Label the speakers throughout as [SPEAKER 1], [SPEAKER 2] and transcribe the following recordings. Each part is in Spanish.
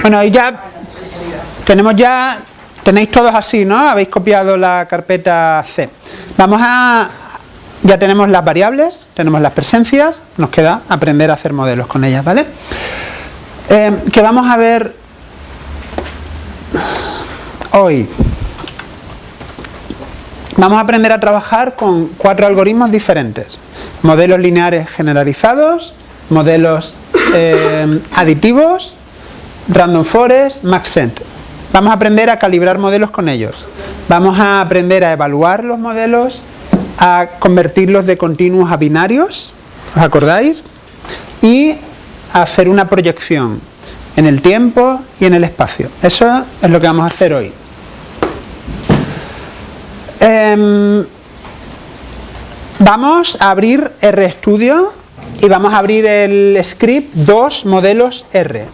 [SPEAKER 1] Bueno, y ya tenéis todos así, ¿no? Habéis copiado la carpeta C. Ya tenemos las variables, tenemos las presencias, nos queda aprender a hacer modelos con ellas, ¿vale? Que vamos a ver hoy. Vamos a aprender a trabajar con 4 algoritmos diferentes. Modelos lineares generalizados, modelos aditivos, random forest, maxent. Vamos a aprender a calibrar modelos con ellos. Vamos a aprender a evaluar los modelos, a convertirlos de continuos a binarios, ¿os acordáis? Y a hacer una proyección en el tiempo y en el espacio. Eso es lo que vamos a hacer hoy. Vamos a abrir RStudio y vamos a abrir el script 2 modelos R.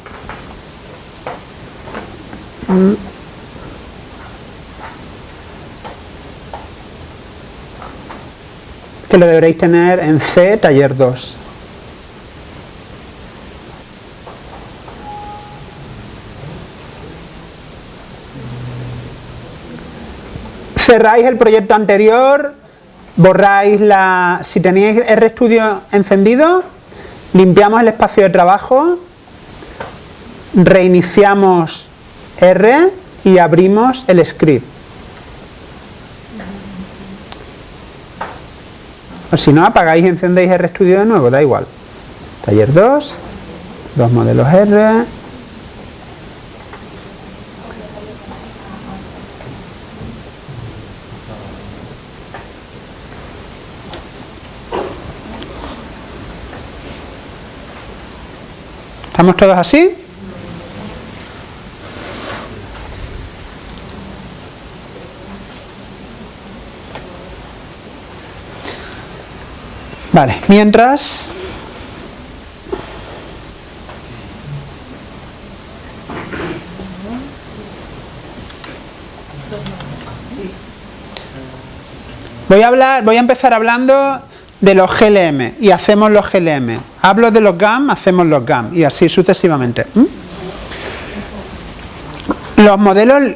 [SPEAKER 1] Que lo deberéis tener en C, taller 2. Cerráis el proyecto anterior, borráis si tenéis RStudio encendido, limpiamos el espacio de trabajo, reiniciamos R y abrimos el script. O si no, apagáis y encendéis RStudio de nuevo, da igual. Taller 2, 2 modelos R. ¿Estamos todos así? Vale, mientras voy a empezar hablando de los GLM y hacemos los GLM. Hablo de los GAM, hacemos los GAM y así sucesivamente. Los modelos.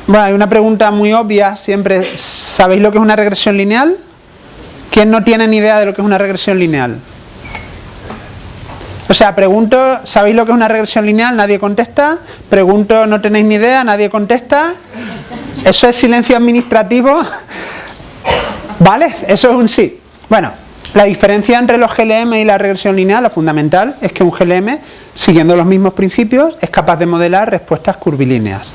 [SPEAKER 1] Bueno, hay una pregunta muy obvia siempre. ¿Sabéis lo que es una regresión lineal? ¿Quién no tiene ni idea de lo que es una regresión lineal? O sea, pregunto, ¿sabéis lo que es una regresión lineal? Nadie contesta. Pregunto, ¿no tenéis ni idea? Nadie contesta. ¿Eso es silencio administrativo? ¿Vale? Eso es un sí. Bueno, la diferencia entre los GLM y la regresión lineal, lo fundamental, es que un GLM, siguiendo los mismos principios, es capaz de modelar respuestas curvilíneas.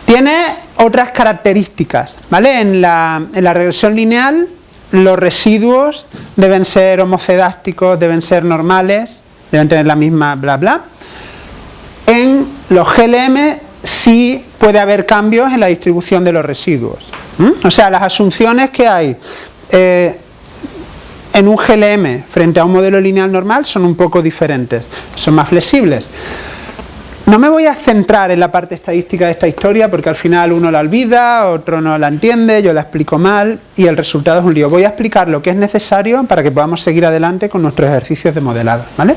[SPEAKER 1] Tiene otras características, ¿vale? En la regresión lineal, los residuos deben ser homocedácticos, deben ser normales, deben tener la misma bla bla. En los GLM sí puede haber cambios en la distribución de los residuos. O sea, las asunciones que hay en un GLM frente a un modelo lineal normal son un poco diferentes, son más flexibles. No me voy a centrar en la parte estadística de esta historia porque al final uno la olvida, otro no la entiende, yo la explico mal y el resultado es un lío. Voy a explicar lo que es necesario para que podamos seguir adelante con nuestros ejercicios de modelado, ¿vale?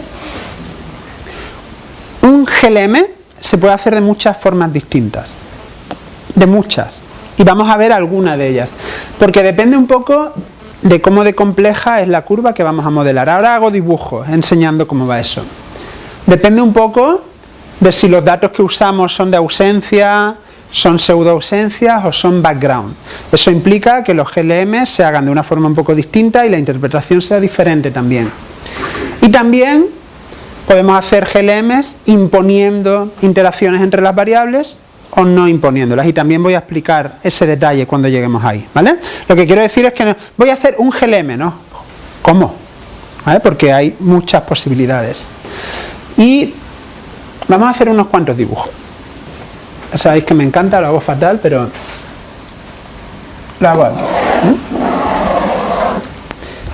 [SPEAKER 1] Un GLM se puede hacer de muchas formas distintas, de muchas, y vamos a ver alguna de ellas, porque depende un poco de cómo de compleja es la curva que vamos a modelar. Ahora hago dibujos enseñando cómo va eso. Depende un poco de si los datos que usamos son de ausencia, son pseudoausencias o son background. Eso implica que los GLM se hagan de una forma un poco distinta y la interpretación sea diferente también. Y también podemos hacer GLMs imponiendo interacciones entre las variables o no imponiéndolas. Y también voy a explicar ese detalle cuando lleguemos ahí, ¿vale? Lo que quiero decir es que no, voy a hacer un GLM, ¿no? ¿Cómo? ¿Vale? Porque hay muchas posibilidades. Y vamos a hacer unos cuantos dibujos. Sabéis que me encanta, lo hago fatal, pero lo hago aquí.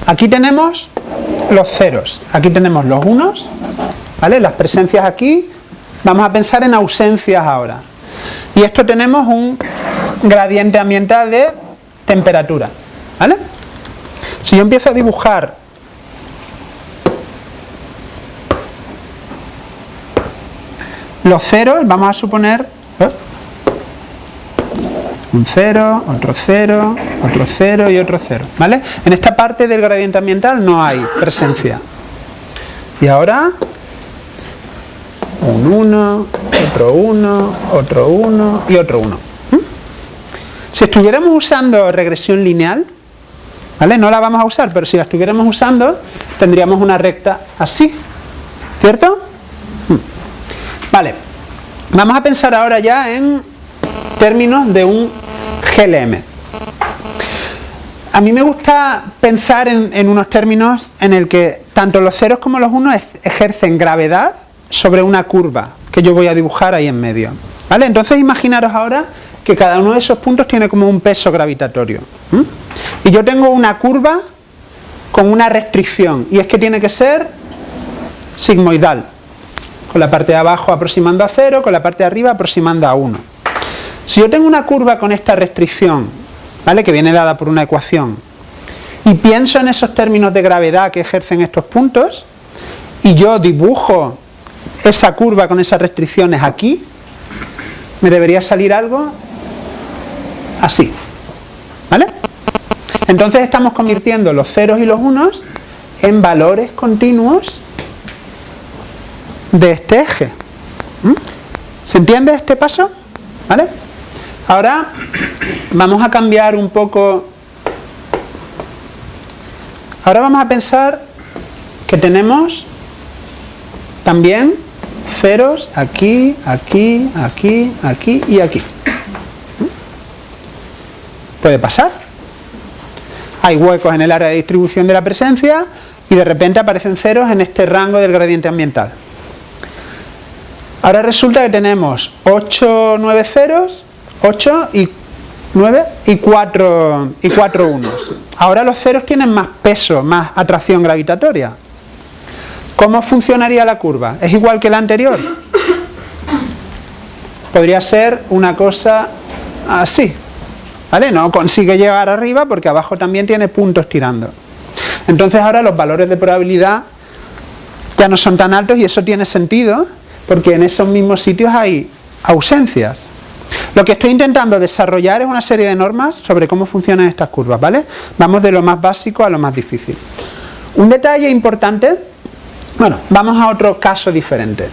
[SPEAKER 1] Aquí tenemos los ceros, aquí tenemos los unos, ¿vale? Las presencias aquí, vamos a pensar en ausencias ahora. Y esto tenemos un gradiente ambiental de temperatura, ¿vale? Si yo empiezo a dibujar Los ceros, vamos a suponer un 0, otro 0, otro 0 y otro 0, ¿vale? En esta parte del gradiente ambiental no hay presencia. Y ahora un 1, otro 1, otro 1 y otro 1. Si estuviéramos usando regresión lineal, ¿vale? No la vamos a usar, pero si la estuviéramos usando, tendríamos una recta así, ¿cierto? Vale, vamos a pensar ahora ya en términos de un GLM. A mí me gusta pensar en unos términos en el que tanto los ceros como los unos ejercen gravedad sobre una curva que yo voy a dibujar ahí en medio, ¿vale? Entonces imaginaros ahora que cada uno de esos puntos tiene como un peso gravitatorio. Y yo tengo una curva con una restricción, y es que tiene que ser sigmoidal, con la parte de abajo aproximando a 0, con la parte de arriba aproximando a 1. Si yo tengo una curva con esta restricción, ¿vale?, que viene dada por una ecuación, y pienso en esos términos de gravedad que ejercen estos puntos, y yo dibujo esa curva con esas restricciones aquí, me debería salir algo así, ¿vale? Entonces estamos convirtiendo los ceros y los unos en valores continuos de este eje. ¿Se entiende este paso? ¿Vale? Ahora vamos a cambiar un poco. Ahora vamos a pensar que tenemos también ceros aquí, aquí, aquí, aquí y aquí. Puede pasar. Hay huecos en el área de distribución de la presencia y de repente aparecen ceros en este rango del gradiente ambiental. Ahora resulta que tenemos 8, 9 ceros, 8 y 9 y 4 unos. Ahora los ceros tienen más peso, más atracción gravitatoria. ¿Cómo funcionaría la curva? ¿Es igual que la anterior? Podría ser una cosa así, ¿vale? No consigue llegar arriba porque abajo también tiene puntos tirando. Entonces ahora los valores de probabilidad ya no son tan altos y eso tiene sentido porque en esos mismos sitios hay ausencias. Lo que estoy intentando desarrollar es una serie de normas sobre cómo funcionan estas curvas, ¿vale? Vamos de lo más básico a lo más difícil. Un detalle importante, bueno, vamos a otro caso diferente.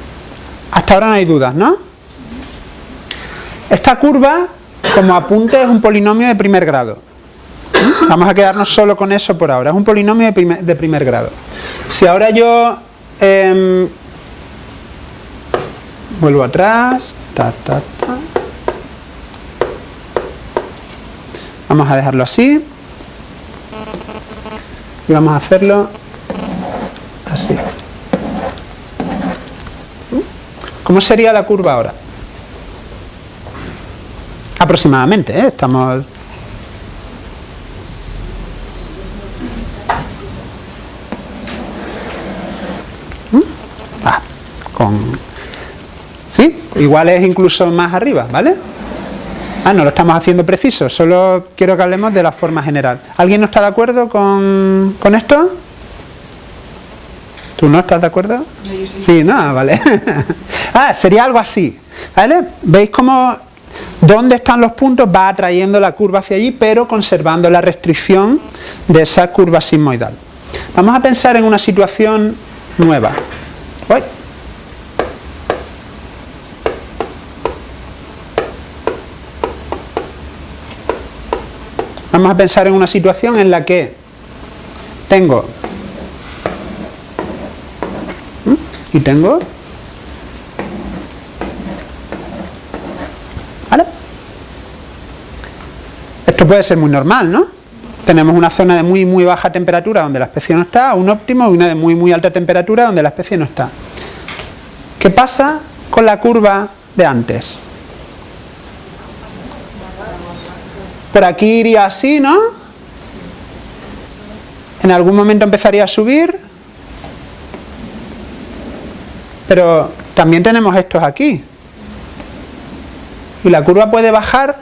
[SPEAKER 1] Hasta ahora no hay dudas, ¿no? Esta curva, como apunte, es un polinomio de primer grado. Vamos a quedarnos solo con eso por ahora. Es un polinomio de primer grado. Si ahora yo vuelvo atrás, vamos a dejarlo así y vamos a hacerlo así. ¿Cómo sería la curva ahora? Aproximadamente, ¿eh? Estamos... ¿Sí? Igual es incluso más arriba, ¿vale? No lo estamos haciendo preciso, solo quiero que hablemos de la forma general. ¿Alguien no está de acuerdo con esto? ¿Tú no estás de acuerdo? Sí, no, vale. Sería algo así, ¿vale? ¿Veis cómo dónde están los puntos va atrayendo la curva hacia allí, pero conservando la restricción de esa curva sigmoidal? Vamos a pensar en una situación nueva. ¿Voy? Vamos a pensar en una situación en la que tengo y tengo, ¿vale? Esto puede ser muy normal, ¿no? Tenemos una zona de muy baja temperatura donde la especie no está, un óptimo, y una de muy alta temperatura donde la especie no está. ¿Qué pasa con la curva de antes? Por aquí iría así, ¿no? En algún momento empezaría a subir. Pero también tenemos estos aquí. ¿Y la curva puede bajar?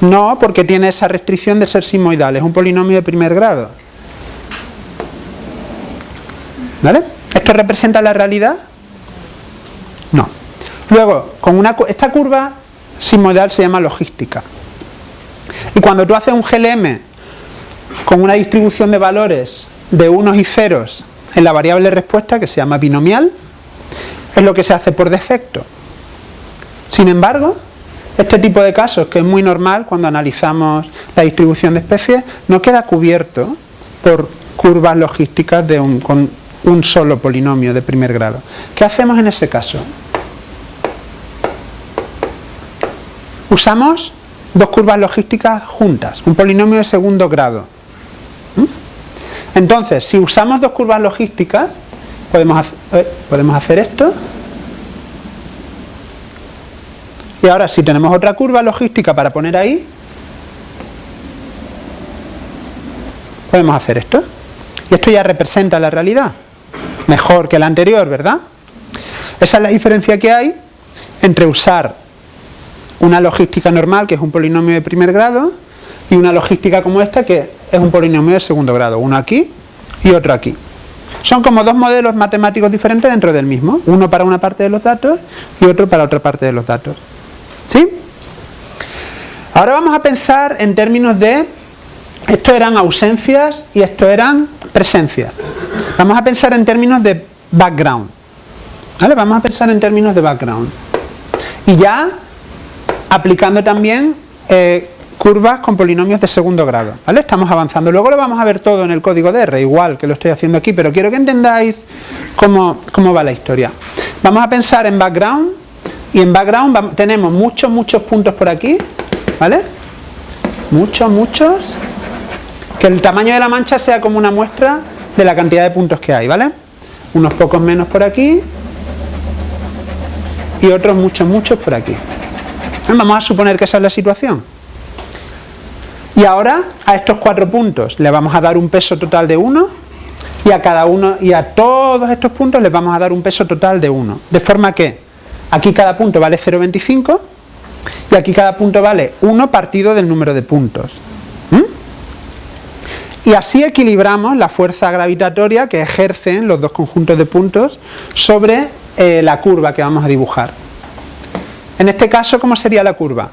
[SPEAKER 1] No, porque tiene esa restricción de ser sigmoidal. Es un polinomio de primer grado. ¿Vale? ¿Esto representa la realidad? No. Luego, esta curva simodal se llama logística. Y cuando tú haces un GLM con una distribución de valores de unos y ceros en la variable respuesta, que se llama binomial, es lo que se hace por defecto. Sin embargo, este tipo de casos, que es muy normal cuando analizamos la distribución de especies, no queda cubierto por curvas logísticas con un solo polinomio de primer grado. ¿Qué hacemos en ese caso? Usamos dos curvas logísticas juntas, un polinomio de segundo grado. Entonces, si usamos dos curvas logísticas, podemos hacer esto. Y ahora, si tenemos otra curva logística para poner ahí, podemos hacer esto. Y esto ya representa la realidad. Mejor que la anterior, ¿verdad? Esa es la diferencia que hay entre usar una logística normal, que es un polinomio de primer grado, y una logística como esta, que es un polinomio de segundo grado. Uno aquí y otro aquí. Son como dos modelos matemáticos diferentes dentro del mismo. Uno para una parte de los datos y otro para otra parte de los datos. ¿Sí? Ahora vamos a pensar en términos de... Esto eran ausencias y esto eran presencias. Vamos a pensar en términos de background. ¿Vale? Vamos a pensar en términos de background. Y ya aplicando también curvas con polinomios de segundo grado. ¿Vale? Estamos avanzando. Luego lo vamos a ver todo en el código de R, igual que lo estoy haciendo aquí, pero quiero que entendáis cómo va la historia. Vamos a pensar en background, y en background tenemos muchos puntos por aquí, ¿vale? Muchos. Que el tamaño de la mancha sea como una muestra de la cantidad de puntos que hay, ¿vale? Unos pocos menos por aquí y otros muchos por aquí. Vamos a suponer que esa es la situación. Y ahora a estos 4 puntos le vamos a dar un peso total de 1 y a todos estos puntos les vamos a dar un peso total de 1. De forma que aquí cada punto vale 0,25 y aquí cada punto vale 1 partido del número de puntos. Y así equilibramos la fuerza gravitatoria que ejercen los dos conjuntos de puntos sobre la curva que vamos a dibujar. En este caso, ¿cómo sería la curva?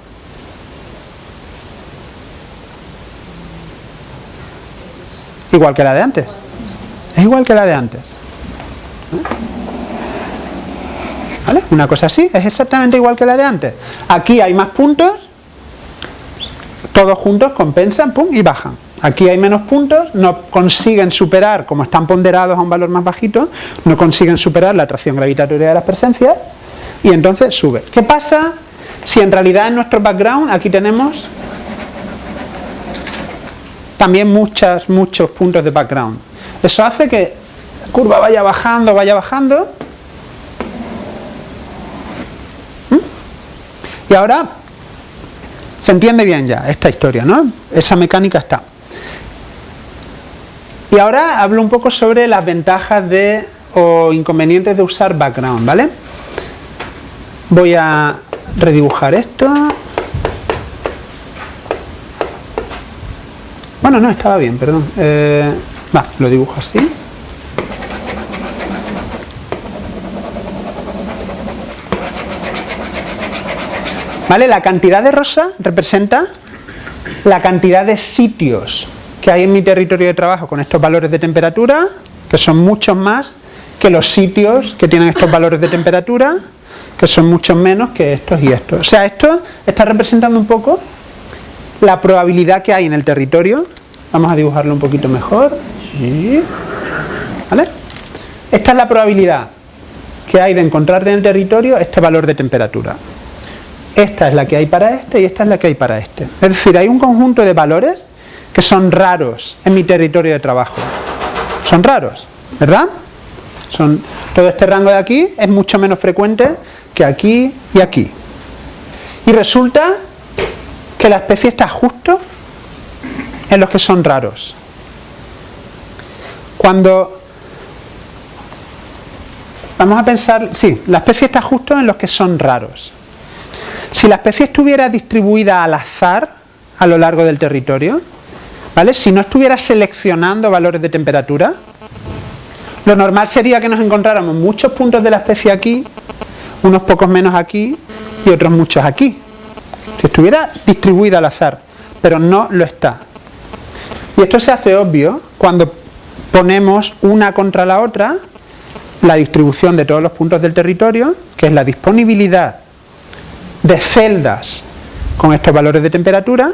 [SPEAKER 1] Igual que la de antes. Es igual que la de antes. ¿Vale? Una cosa así, es exactamente igual que la de antes. Aquí hay más puntos, todos juntos compensan, pum, y bajan. Aquí hay menos puntos, no consiguen superar, como están ponderados a un valor más bajito, no consiguen superar la atracción gravitatoria de las presencias, y entonces sube. ¿Qué pasa si en realidad en nuestro background aquí tenemos también muchos puntos de background? Eso hace que la curva vaya bajando. Y ahora se entiende bien ya esta historia, ¿no? Esa mecánica está. Y ahora hablo un poco sobre las ventajas o inconvenientes de usar background, ¿vale? Voy a redibujar esto. Bueno, no, estaba bien, perdón. Lo dibujo así. ¿Vale? La cantidad de rosa representa la cantidad de sitios que hay en mi territorio de trabajo con estos valores de temperatura, que son muchos más que los sitios que tienen estos valores de temperatura, que son muchos menos que estos y estos. O sea, esto está representando un poco la probabilidad que hay en el territorio. Vamos a dibujarlo un poquito mejor. ¿Vale? Esta es la probabilidad que hay de encontrar en el territorio este valor de temperatura. Esta es la que hay para este y esta es la que hay para este. Es decir, hay un conjunto de valores que son raros en mi territorio de trabajo. Son raros, ¿verdad? Todo este rango de aquí es mucho menos frecuente que aquí y aquí. Y resulta que la especie está justo en los que son raros. Vamos a pensar, sí, la especie está justo en los que son raros. Si la especie estuviera distribuida al azar a lo largo del territorio, ¿vale? Si no estuviera seleccionando valores de temperatura, lo normal sería que nos encontráramos muchos puntos de la especie aquí, unos pocos menos aquí y otros muchos aquí. Si estuviera distribuida al azar, pero no lo está. Y esto se hace obvio cuando ponemos una contra la otra la distribución de todos los puntos del territorio, que es la disponibilidad de celdas con estos valores de temperatura,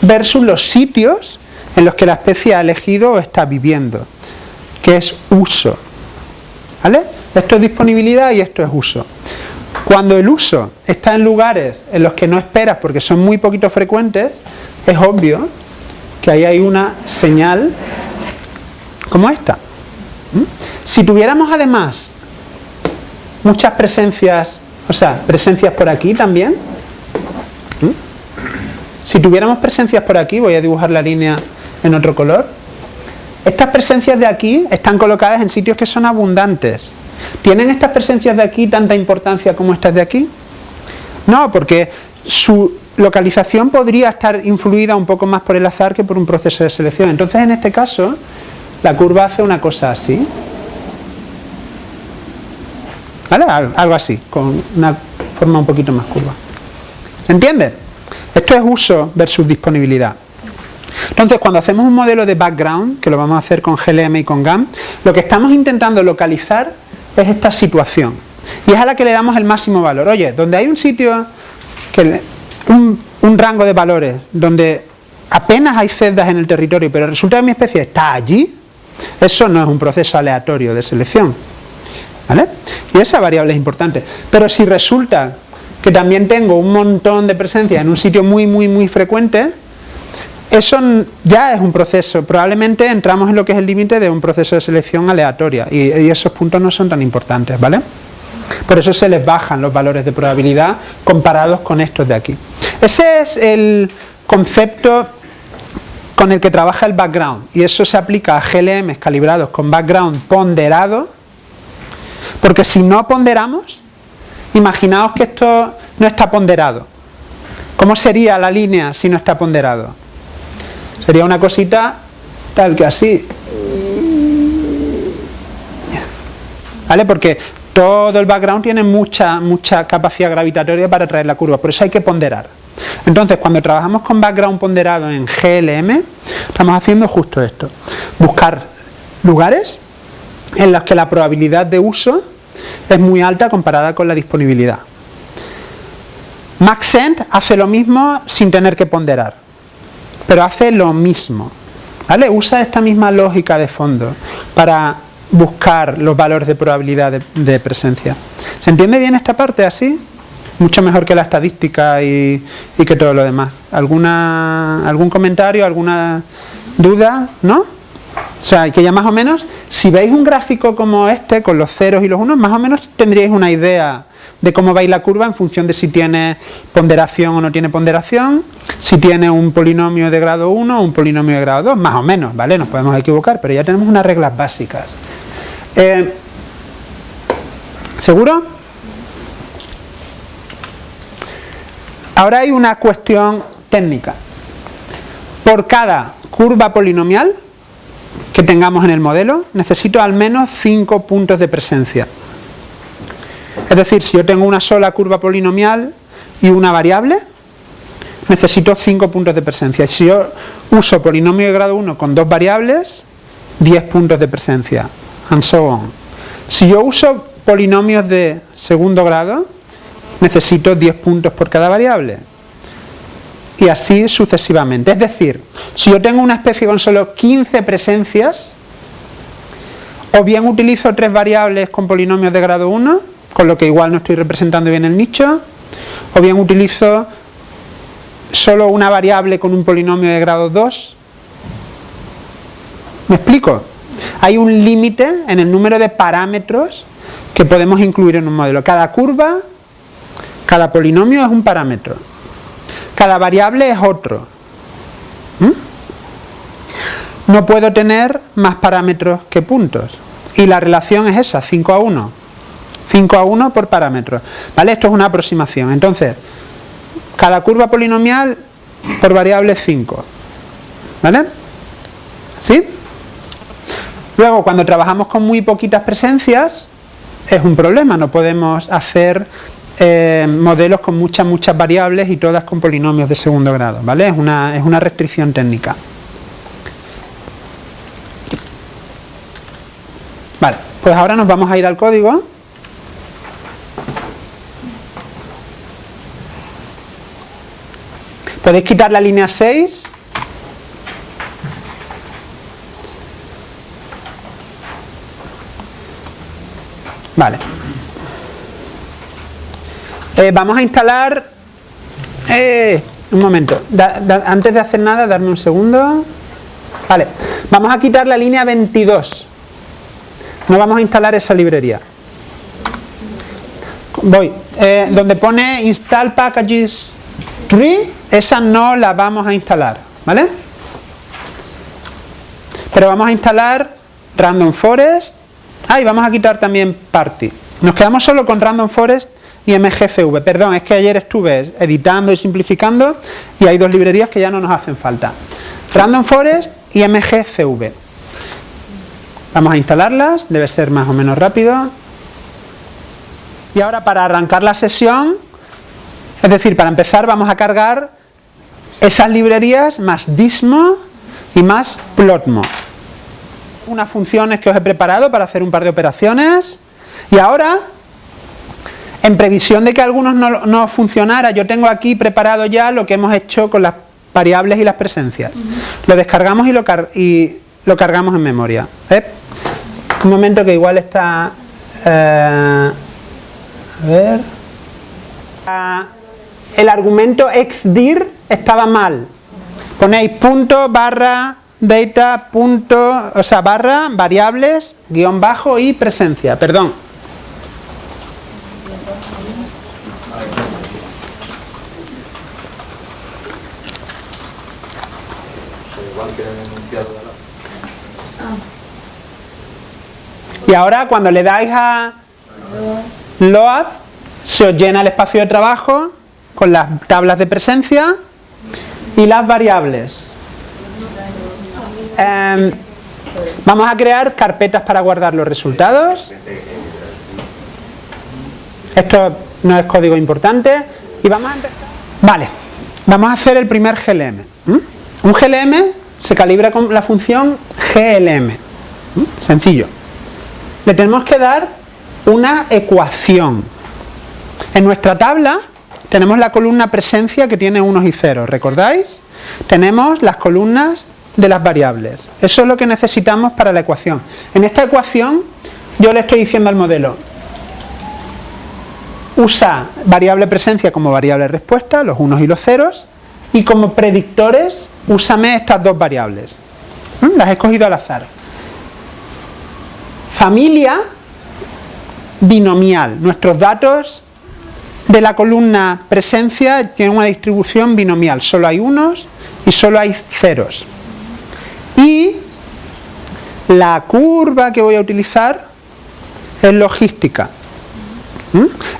[SPEAKER 1] versus los sitios en los que la especie ha elegido o está viviendo, que es uso. ¿Vale? Esto es disponibilidad y esto es uso. Cuando el uso está en lugares en los que no esperas porque son muy poquito frecuentes, es obvio que ahí hay una señal como esta. Si tuviéramos además muchas presencias, o sea, presencias por aquí también, si tuviéramos presencias por aquí, voy a dibujar la línea en otro color, estas presencias de aquí están colocadas en sitios que son abundantes. ¿Tienen estas presencias de aquí tanta importancia como estas de aquí? No, porque su localización podría estar influida un poco más por el azar que por un proceso de selección. Entonces, en este caso, la curva hace una cosa así. ¿Vale? Algo así, con una forma un poquito más curva. ¿Se entiende? Esto es uso versus disponibilidad. Entonces, cuando hacemos un modelo de background, que lo vamos a hacer con GLM y con GAM, lo que estamos intentando localizar es esta situación. Y es a la que le damos el máximo valor. Oye, donde hay un sitio, un rango de valores, donde apenas hay celdas en el territorio, pero resulta que mi especie está allí, eso no es un proceso aleatorio de selección. ¿Vale? Y esa variable es importante. Pero si resulta que también tengo un montón de presencia en un sitio muy, muy, muy frecuente, eso ya es un proceso. Probablemente entramos en lo que es el límite de un proceso de selección aleatoria. Y esos puntos no son tan importantes, ¿vale? Por eso se les bajan los valores de probabilidad comparados con estos de aquí. Ese es el concepto con el que trabaja el background. Y eso se aplica a GLMs calibrados con background ponderado. Porque si no ponderamos, imaginaos que esto no está ponderado. ¿Cómo sería la línea si no está ponderado? Sería una cosita tal que así. ¿Vale? Porque todo el background tiene mucha capacidad gravitatoria para traer la curva. Por eso hay que ponderar. Entonces, cuando trabajamos con background ponderado en GLM, estamos haciendo justo esto. Buscar lugares en los que la probabilidad de uso es muy alta comparada con la disponibilidad. Maxent hace lo mismo sin tener que ponderar, pero hace lo mismo, ¿vale? Usa esta misma lógica de fondo para buscar los valores de probabilidad de presencia. ¿Se entiende bien esta parte así? Mucho mejor que la estadística y que todo lo demás. ¿Algún comentario, alguna duda? ¿No? O sea, que ya más o menos, si veis un gráfico como este, con los ceros y los unos, más o menos tendríais una idea de cómo va a ir la curva en función de si tiene ponderación o no tiene ponderación, si tiene un polinomio de grado 1 o un polinomio de grado 2, más o menos, ¿vale? Nos podemos equivocar, pero ya tenemos unas reglas básicas. ¿Seguro? Ahora hay una cuestión técnica. Por cada curva polinomial que tengamos en el modelo, necesito al menos 5 puntos de presencia. Es decir, si yo tengo una sola curva polinomial y una variable, necesito 5 puntos de presencia. Si yo uso polinomio de grado 1 con 2 variables, 10 puntos de presencia, and so on. Si yo uso polinomios de segundo grado, necesito 10 puntos por cada variable. Y así sucesivamente. Es decir, si yo tengo una especie con solo 15 presencias, o bien utilizo 3 variables con polinomios de grado 1, con lo que igual no estoy representando bien el nicho, o bien utilizo solo una variable con un polinomio de grado 2. ¿Me explico? Hay un límite en el número de parámetros que podemos incluir en un modelo. Cada curva, cada polinomio es un parámetro. Cada variable es otro. No puedo tener más parámetros que puntos. Y la relación es esa, 5 a 1. 5 a 1 por parámetro. ¿Vale? Esto es una aproximación. Entonces, cada curva polinomial por variable es 5. ¿Vale? ¿Sí? Luego, cuando trabajamos con muy poquitas presencias, es un problema. No podemos hacer modelos con muchas variables y todas con polinomios de segundo grado, ¿vale? Es una restricción técnica. Vale, pues ahora nos vamos a ir al código. Podéis quitar la línea 6. Vale. Vamos a instalar... un momento. Antes de hacer nada, darme un segundo. Vale. Vamos a quitar la línea 22. No vamos a instalar esa librería. Voy. Donde pone Install Packages 3, esa no la vamos a instalar, ¿vale? Pero vamos a instalar Random Forest. Y vamos a quitar también Party. Nos quedamos solo con Random Forest y MGCV. Perdón, es que ayer estuve editando y simplificando y hay dos librerías que ya no nos hacen falta. Random Forest y MGCV. Vamos a instalarlas, debe ser más o menos rápido. Y ahora para arrancar la sesión, es decir, para empezar vamos a cargar esas librerías más Dismo y más Plotmo. Unas funciones que os he preparado para hacer un par de operaciones. Y ahora, en previsión de que algunos no funcionara, yo tengo aquí preparado ya lo que hemos hecho con las variables y las presencias. Lo descargamos y lo cargamos en memoria. Un momento que igual está... a ver... el argumento xdir estaba mal. Ponéis punto barra data punto, o sea, barra variables guión bajo y presencia, perdón. Y ahora cuando le dais a load se os llena el espacio de trabajo con las tablas de presencia y las variables. Vamos a crear carpetas para guardar los resultados. Esto no es código importante. Y vamos a empezar. Vale, vamos a hacer el primer GLM. Un GLM se calibra con la función GLM. Sencillo. Le tenemos que dar una ecuación. En nuestra tabla tenemos la columna presencia que tiene unos y ceros, ¿recordáis? Tenemos las columnas de las variables. Eso es lo que necesitamos para la ecuación. En esta ecuación yo le estoy diciendo al modelo, usa variable presencia como variable respuesta, los unos y los ceros, y como predictores úsame estas dos variables. Las he escogido al azar. Familia binomial. Nuestros datos de la columna presencia tienen una distribución binomial. Solo hay unos y solo hay ceros. Y la curva que voy a utilizar es logística.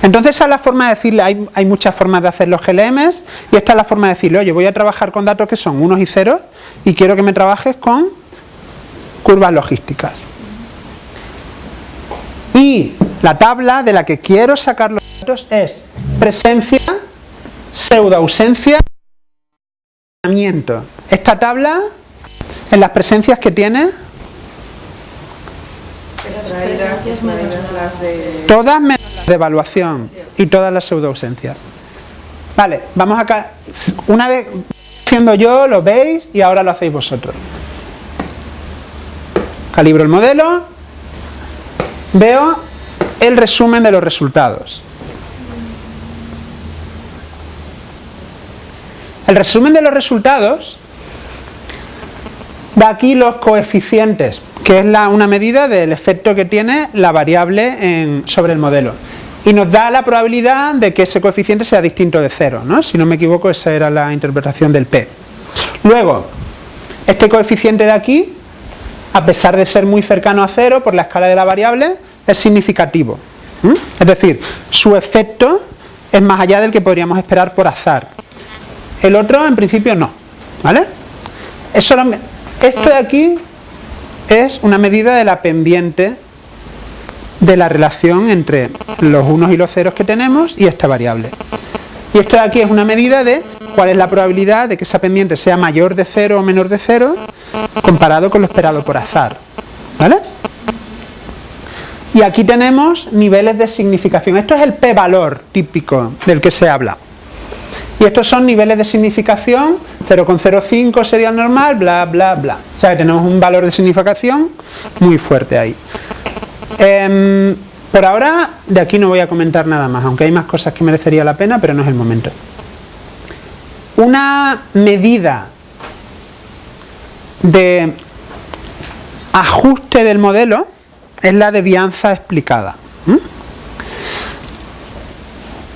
[SPEAKER 1] Entonces esa es la forma de decirle, hay muchas formas de hacer los GLMs y esta es la forma de decirle, oye, voy a trabajar con datos que son unos y ceros y quiero que me trabajes con curvas logísticas. Y la tabla de la que quiero sacar los datos es presencia, pseudoausencia, y esta tabla, en las presencias que tiene, todas menos las de evaluación y todas las pseudoausencias. Vale, vamos acá. Una vez haciendo yo, lo veis y ahora lo hacéis vosotros. Calibro el modelo, veo el resumen de los resultados. El resumen de los resultados da aquí los coeficientes, que es una medida del efecto que tiene la variable sobre el modelo. Y nos da la probabilidad de que ese coeficiente sea distinto de 0, ¿no? Si no me equivoco, esa era la interpretación del P. Luego, este coeficiente de aquí, a pesar de ser muy cercano a 0 por la escala de la variable, es significativo. Es decir, su efecto es más allá del que podríamos esperar por azar. El otro, en principio, no. ¿Vale? Esto de aquí es una medida de la pendiente de la relación entre los unos y los ceros que tenemos y esta variable. Y esto de aquí es una medida de cuál es la probabilidad de que esa pendiente sea mayor de 0 o menor de 0 comparado con lo esperado por azar. ¿Vale? Y aquí tenemos niveles de significación. Esto es el p-valor típico del que se habla. Y estos son niveles de significación, 0,05 sería el normal, bla, bla, bla. O sea que tenemos un valor de significación muy fuerte ahí. Por ahora, de aquí no voy a comentar nada más, aunque hay más cosas que merecería la pena, pero no es el momento. Una medida de ajuste del modelo es la desvianza explicada.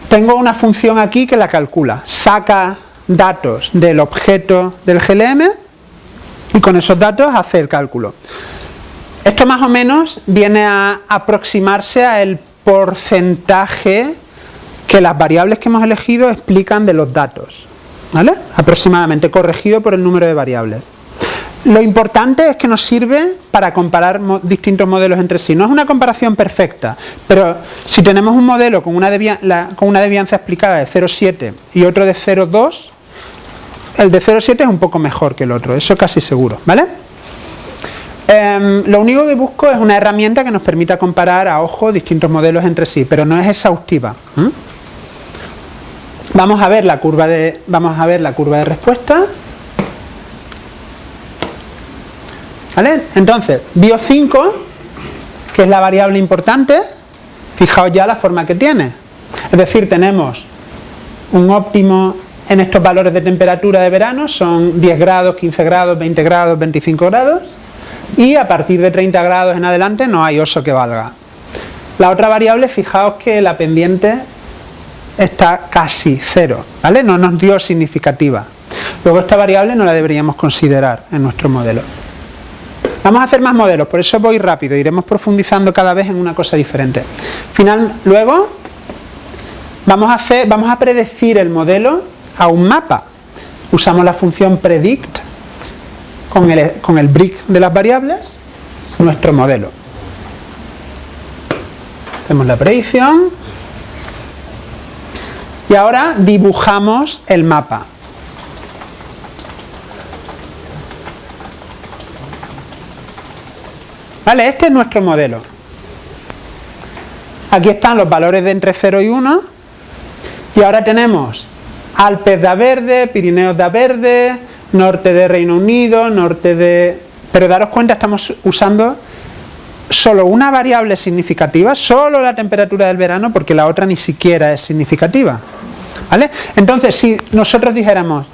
[SPEAKER 1] Tengo una función aquí que la calcula, saca datos del objeto del GLM y con esos datos hace el cálculo. Esto más o menos viene a aproximarse al porcentaje que las variables que hemos elegido explican de los datos, ¿vale? Aproximadamente, corregido por el número de variables. Lo importante es que nos sirve para comparar distintos modelos entre sí. No es una comparación perfecta, pero si tenemos un modelo con una desvianza explicada de 0,7 y otro de 0,2, el de 0,7 es un poco mejor que el otro, eso casi seguro, ¿vale? Lo único que busco es una herramienta que nos permita comparar a ojo distintos modelos entre sí, pero no es exhaustiva. Vamos a ver la curva de respuesta. ¿Vale? Entonces, bio5, que es la variable importante, fijaos ya la forma que tiene. Es decir, tenemos un óptimo en estos valores de temperatura de verano, son 10 grados, 15 grados, 20 grados, 25 grados, y a partir de 30 grados en adelante no hay oso que valga. La otra variable, fijaos que la pendiente está casi cero, ¿vale? No nos dio significativa. Luego esta variable no la deberíamos considerar en nuestro modelo. Vamos a hacer más modelos, por eso voy rápido, iremos profundizando cada vez en una cosa diferente. Luego vamos a predecir el modelo a un mapa. Usamos la función predict con el brick de las variables, nuestro modelo. Hacemos la predicción y ahora dibujamos el mapa. Vale, este es nuestro modelo. Aquí están los valores de entre 0 y 1. Y ahora tenemos Alpes da verde, Pirineos da verde, norte de Reino Unido, norte de... Pero daros cuenta, estamos usando solo una variable significativa, solo la temperatura del verano, porque la otra ni siquiera es significativa. ¿Vale? Entonces, si nosotros dijéramos,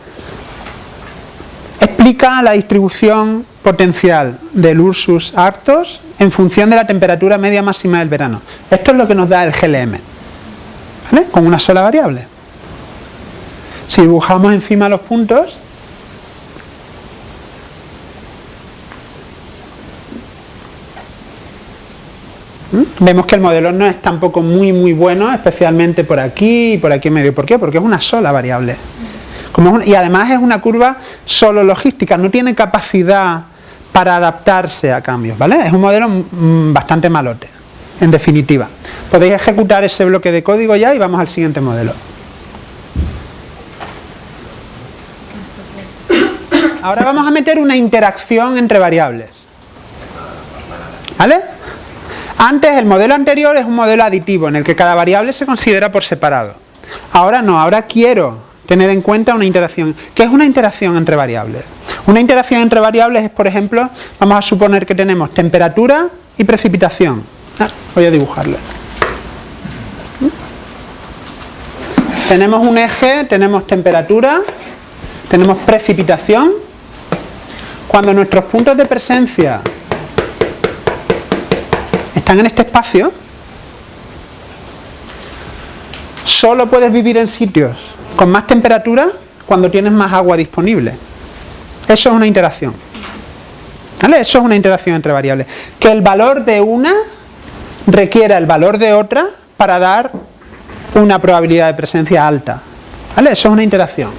[SPEAKER 1] explica la distribución potencial del Ursus Arctos en función de la temperatura media máxima del verano. Esto es lo que nos da el GLM, ¿vale? Con una sola variable. Si dibujamos encima los puntos, vemos que el modelo no es tampoco muy bueno, especialmente por aquí y por aquí en medio. ¿Por qué? Porque es una sola variable. Y además es una curva solo logística, no tiene capacidad para adaptarse a cambios, ¿vale? Es un modelo bastante malote, en definitiva. Podéis ejecutar ese bloque de código ya y vamos al siguiente modelo. Ahora vamos a meter una interacción entre variables, ¿vale? Antes, el modelo anterior es un modelo aditivo, en el que cada variable se considera por separado. Ahora no, ahora quiero tener en cuenta una interacción. ¿Qué es una interacción entre variables? Una interacción entre variables es, por ejemplo, vamos a suponer que tenemos temperatura y precipitación. Voy a dibujarlo. Tenemos un eje, tenemos temperatura, tenemos precipitación. Cuando nuestros puntos de presencia están en este espacio, solo puedes vivir en sitios con más temperatura cuando tienes más agua disponible. Eso es una interacción, ¿vale? Eso es una interacción entre variables. Que el valor de una requiera el valor de otra para dar una probabilidad de presencia alta, ¿vale? Eso es una interacción.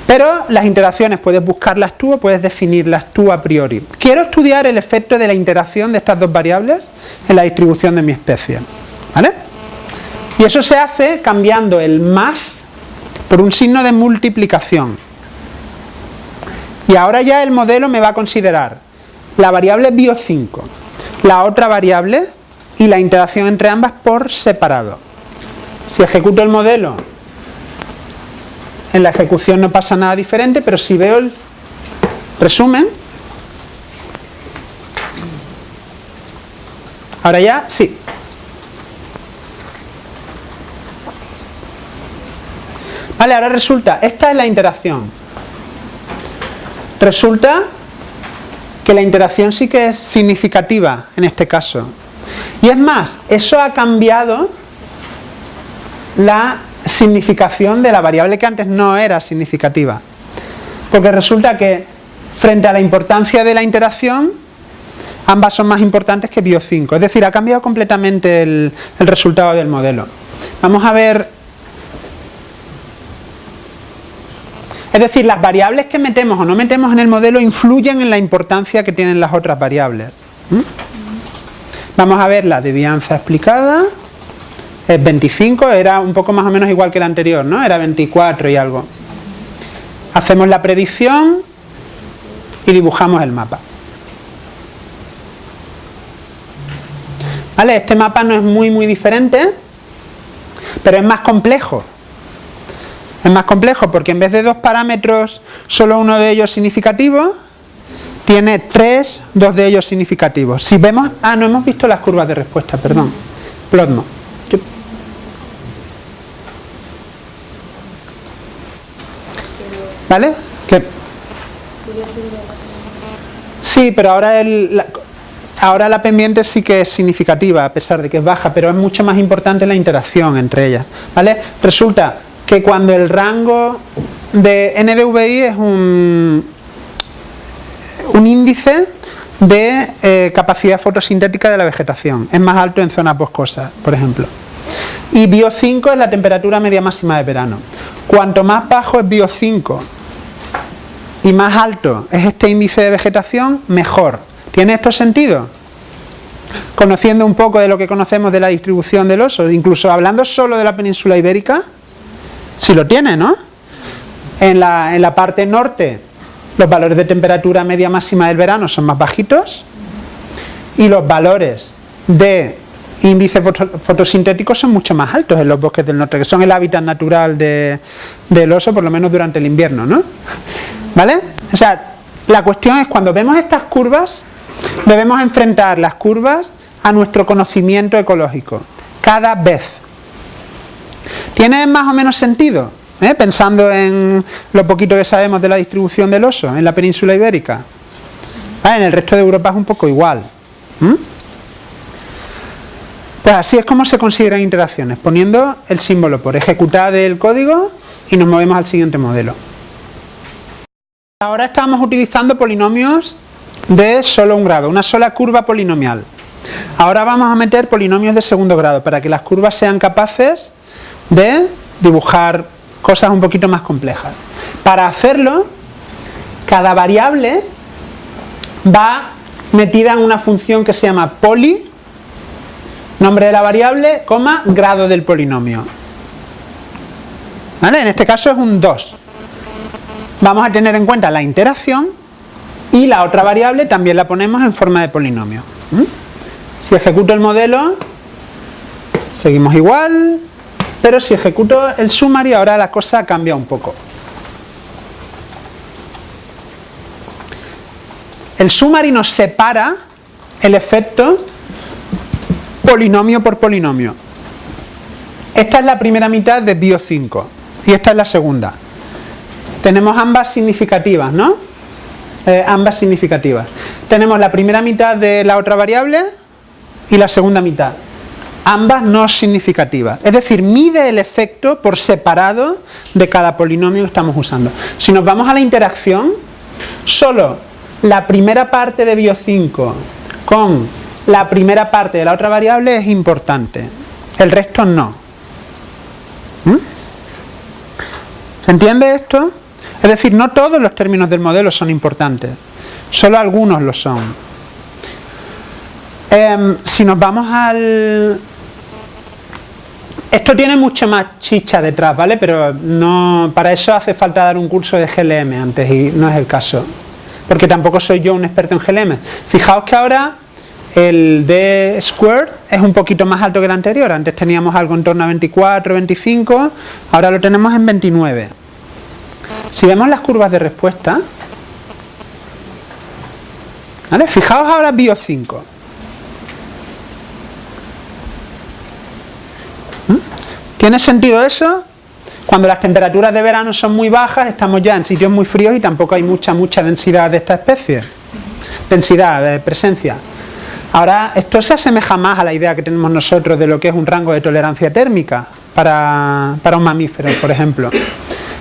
[SPEAKER 1] Pero las interacciones puedes buscarlas tú o puedes definirlas tú a priori. Quiero estudiar el efecto de la interacción de estas dos variables. en la distribución de mi especie. ¿Vale? Y eso se hace cambiando el más por un signo de multiplicación. Y ahora ya el modelo me va a considerar la variable bio5, la otra variable y la interacción entre ambas por separado. Si ejecuto el modelo, en la ejecución no pasa nada diferente, pero si veo el resumen, ahora ya sí. Vale, ahora resulta, esta es la interacción. Resulta que la interacción sí que es significativa en este caso. Y es más, eso ha cambiado la significación de la variable que antes no era significativa. Porque resulta que frente a la importancia de la interacción, ambas son más importantes que bio5. Es decir, ha cambiado completamente el resultado del modelo. Vamos a ver. Es decir, las variables que metemos o no metemos en el modelo influyen en la importancia que tienen las otras variables. Vamos a ver la desvianza explicada. Es 25, era un poco más o menos igual que la anterior, ¿no? Era 24 y algo. Hacemos la predicción y dibujamos el mapa. ¿Vale? Este mapa no es muy diferente, pero es más complejo. Es más complejo porque en vez de 2 parámetros, solo uno de ellos significativo, tiene 3, 2 de ellos significativos. Si vemos... no hemos visto las curvas de respuesta, perdón. Plotmo. ¿Vale? ¿Qué? Sí, pero ahora la pendiente sí que es significativa, a pesar de que es baja, pero es mucho más importante la interacción entre ellas. ¿Vale? Resulta que cuando el rango de NDVI es un índice de capacidad fotosintética de la vegetación, es más alto en zonas boscosas, por ejemplo. Y bio5 es la temperatura media máxima de verano. Cuanto más bajo es bio5 y más alto es este índice de vegetación, mejor. ¿Tiene esto sentido? Conociendo un poco de lo que conocemos de la distribución del oso, incluso hablando solo de la península ibérica, sí lo tiene, ¿no? En la parte norte, los valores de temperatura media máxima del verano son más bajitos y los valores de índices fotosintéticos son mucho más altos en los bosques del norte, que son el hábitat natural del oso, por lo menos durante el invierno, ¿no? ¿Vale? O sea, la cuestión es, cuando vemos estas curvas, debemos enfrentar las curvas a nuestro conocimiento ecológico, cada vez. ¿Tiene más o menos sentido? Pensando en lo poquito que sabemos de la distribución del oso en la península ibérica. En el resto de Europa es un poco igual. Pues así es como se consideran interacciones, poniendo el símbolo por ejecutar el código y nos movemos al siguiente modelo. Ahora estamos utilizando polinomios de solo un grado, una sola curva polinomial. Ahora vamos a meter polinomios de segundo grado para que las curvas sean capaces de dibujar cosas un poquito más complejas. Para hacerlo, cada variable va metida en una función que se llama poli, nombre de la variable, coma, grado del polinomio. ¿Vale? En este caso es un 2. Vamos a tener en cuenta la interacción y la otra variable también la ponemos en forma de polinomio. Si ejecuto el modelo, seguimos igual, pero si ejecuto el summary, ahora la cosa cambia un poco. El summary nos separa el efecto polinomio por polinomio. Esta es la primera mitad de bio5 y esta es la segunda. Tenemos ambas significativas, ¿no? Ambas significativas. Tenemos la primera mitad de la otra variable y la segunda mitad. Ambas no significativas. Es decir, mide el efecto por separado de cada polinomio que estamos usando. Si nos vamos a la interacción, solo la primera parte de bio5 con la primera parte de la otra variable es importante. El resto no. ¿Se entiende esto? Es decir, no todos los términos del modelo son importantes. Solo algunos lo son. Si nos vamos al... Esto tiene mucho más chicha detrás, ¿vale? Pero no, para eso hace falta dar un curso de GLM antes y no es el caso. Porque tampoco soy yo un experto en GLM. Fijaos que ahora el D squared es un poquito más alto que el anterior. Antes teníamos algo en torno a 24, 25, ahora lo tenemos en 29. Si vemos las curvas de respuesta, ¿vale? Fijaos ahora Bio 5. ¿Tiene sentido eso? Cuando las temperaturas de verano son muy bajas, estamos ya en sitios muy fríos y tampoco hay mucha densidad de esta especie. Densidad, de presencia. Ahora, esto se asemeja más a la idea que tenemos nosotros de lo que es un rango de tolerancia térmica para un mamífero, por ejemplo.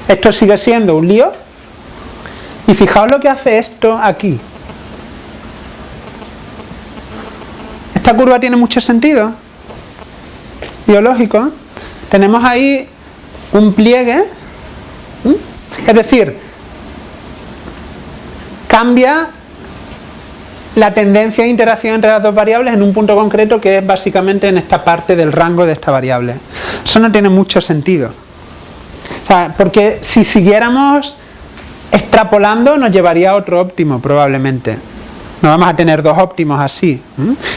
[SPEAKER 1] Esto sigue siendo un lío. Y fijaos lo que hace esto aquí. Esta curva tiene mucho sentido biológico. Tenemos ahí un pliegue, es decir, cambia la tendencia de interacción entre las dos variables en un punto concreto que es básicamente en esta parte del rango de esta variable. Eso no tiene mucho sentido. O sea, porque si siguiéramos extrapolando nos llevaría a otro óptimo probablemente. No vamos a tener dos óptimos así.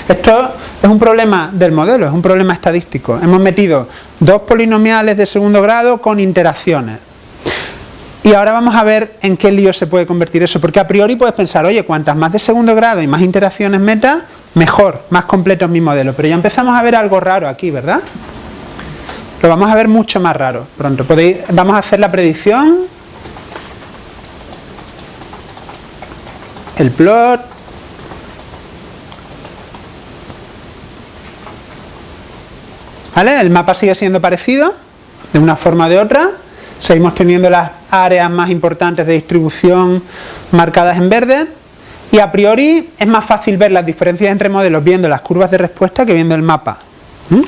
[SPEAKER 1] Esto es un problema del modelo, es un problema estadístico. Hemos metido dos polinomiales de segundo grado con interacciones. Y ahora vamos a ver en qué lío se puede convertir eso. Porque a priori puedes pensar, oye, cuantas más de segundo grado y más interacciones meta, mejor, más completo es mi modelo. Pero ya empezamos a ver algo raro aquí, ¿verdad? Lo vamos a ver mucho más raro pronto. Vamos a hacer la predicción. El plot. ¿Vale? El mapa sigue siendo parecido, de una forma o de otra. Seguimos teniendo las áreas más importantes de distribución marcadas en verde. Y a priori es más fácil ver las diferencias entre modelos viendo las curvas de respuesta que viendo el mapa.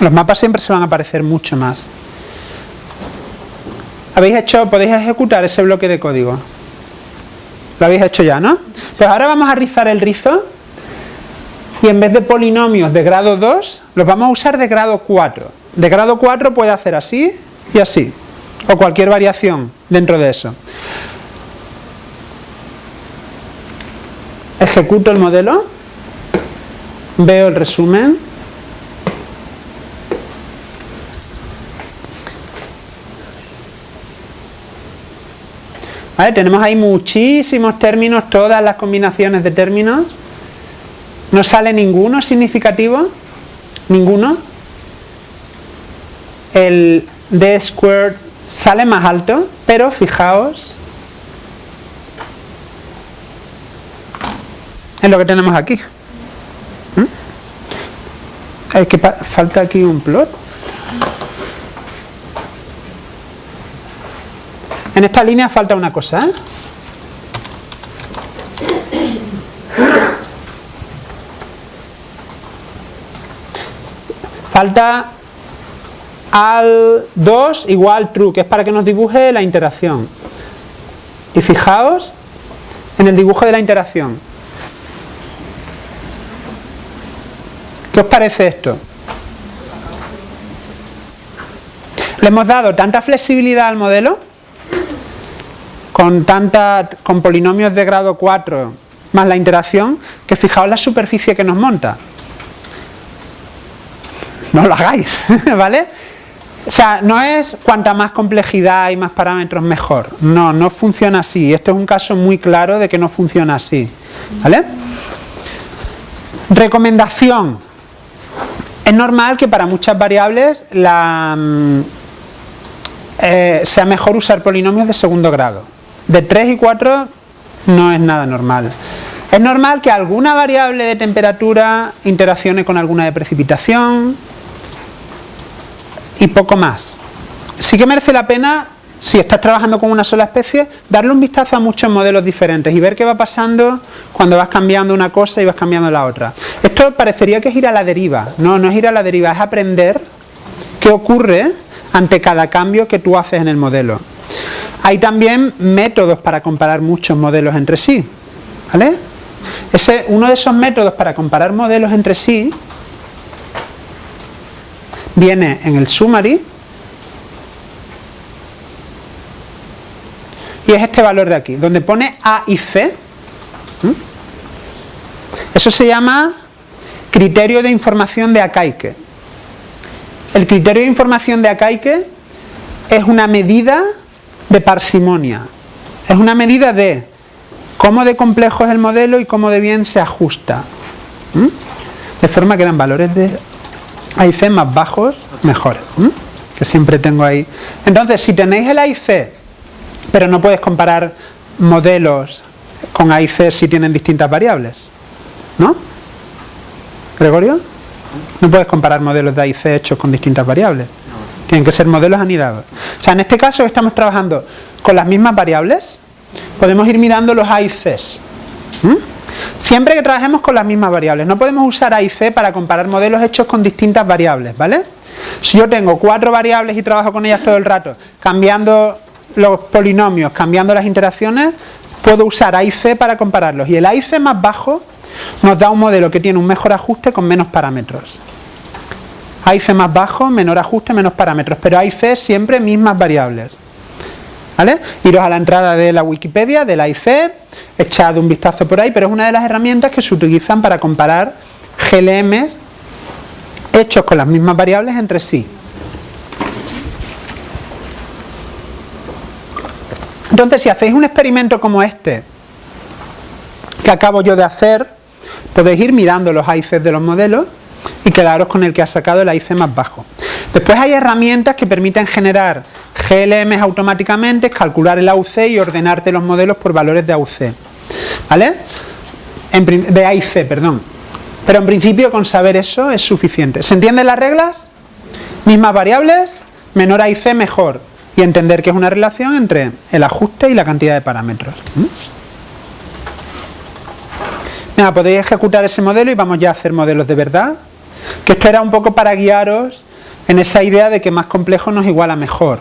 [SPEAKER 1] Los mapas siempre se van a parecer mucho más. ¿Podéis ejecutar ese bloque de código? Lo habéis hecho ya, ¿no? Pues ahora vamos a rizar el rizo. Y en vez de polinomios de grado 2, los vamos a usar de grado 4. De grado 4 puede hacer así y así. O cualquier variación dentro de eso. Ejecuto el modelo. Veo el resumen. ¿Vale? Tenemos ahí muchísimos términos, todas las combinaciones de términos. No sale ninguno significativo, ninguno. El D squared sale más alto, pero fijaos en lo que tenemos aquí. Es que falta aquí un plot. En esta línea falta una cosa, ¿eh? Falta al 2 igual true, que es para que nos dibuje la interacción. Y fijaos en el dibujo de la interacción. ¿Qué os parece esto? Le hemos dado tanta flexibilidad al modelo, con polinomios de grado 4 más la interacción, que fijaos la superficie que nos monta. No lo hagáis, ¿vale? O sea, no es cuanta más complejidad y más parámetros mejor. No, no funciona así. Este es un caso muy claro de que no funciona así, ¿vale? Recomendación. Es normal que para muchas variables sea mejor usar polinomios de segundo grado. De 3 y 4 no es nada normal. Es normal que alguna variable de temperatura interaccione con alguna de precipitación y poco más. Sí que merece la pena, si estás trabajando con una sola especie, darle un vistazo a muchos modelos diferentes y ver qué va pasando cuando vas cambiando una cosa y vas cambiando la otra. Esto parecería que es ir a la deriva. No, no es ir a la deriva, es aprender qué ocurre ante cada cambio que tú haces en el modelo. Hay también métodos para comparar muchos modelos entre sí, ¿vale? Uno de esos métodos para comparar modelos entre sí viene en el summary y es este valor de aquí, donde pone A y C. Eso se llama criterio de información de Akaike. El criterio de información de Akaike es una medida de parsimonia. Es una medida de cómo de complejo es el modelo y cómo de bien se ajusta. De forma que dan valores de A y C más bajos, mejores. Que siempre tengo ahí. Entonces, si tenéis el A y C, pero no puedes comparar modelos con A y C si tienen distintas variables, ¿no? ¿Gregorio? No puedes comparar modelos de A y C hechos con distintas variables. Tienen que ser modelos anidados. O sea, en este caso estamos trabajando con las mismas variables. Podemos ir mirando los A y C. Siempre que trabajemos con las mismas variables. No podemos usar A y C para comparar modelos hechos con distintas variables, ¿vale? Si yo tengo 4 variables y trabajo con ellas todo el rato, cambiando los polinomios, cambiando las interacciones, puedo usar A y C para compararlos. Y el A y C más bajo nos da un modelo que tiene un mejor ajuste con menos parámetros. A y C más bajo, menor ajuste, menos parámetros. Pero A y C siempre mismas variables. ¿Vale? Iros a la entrada de la Wikipedia, del A y C, echad un vistazo por ahí, pero es una de las herramientas que se utilizan para comparar GLM hechos con las mismas variables entre sí. Entonces, si hacéis un experimento como este, que acabo yo de hacer, podéis ir mirando los A y C de los modelos y quedaros con el que ha sacado el A y C más bajo. Después hay herramientas que permiten generar GLMs automáticamente, calcular el AUC y ordenarte los modelos por valores de AUC. ¿Vale? De A y C, perdón. Pero en principio con saber eso es suficiente. ¿Se entienden las reglas? Mismas variables, menor A y C mejor. Y entender que es una relación entre el ajuste y la cantidad de parámetros. Mira, podéis ejecutar ese modelo y vamos ya a hacer modelos de verdad. Que esto era un poco para guiaros en esa idea de que más complejo nos iguala mejor.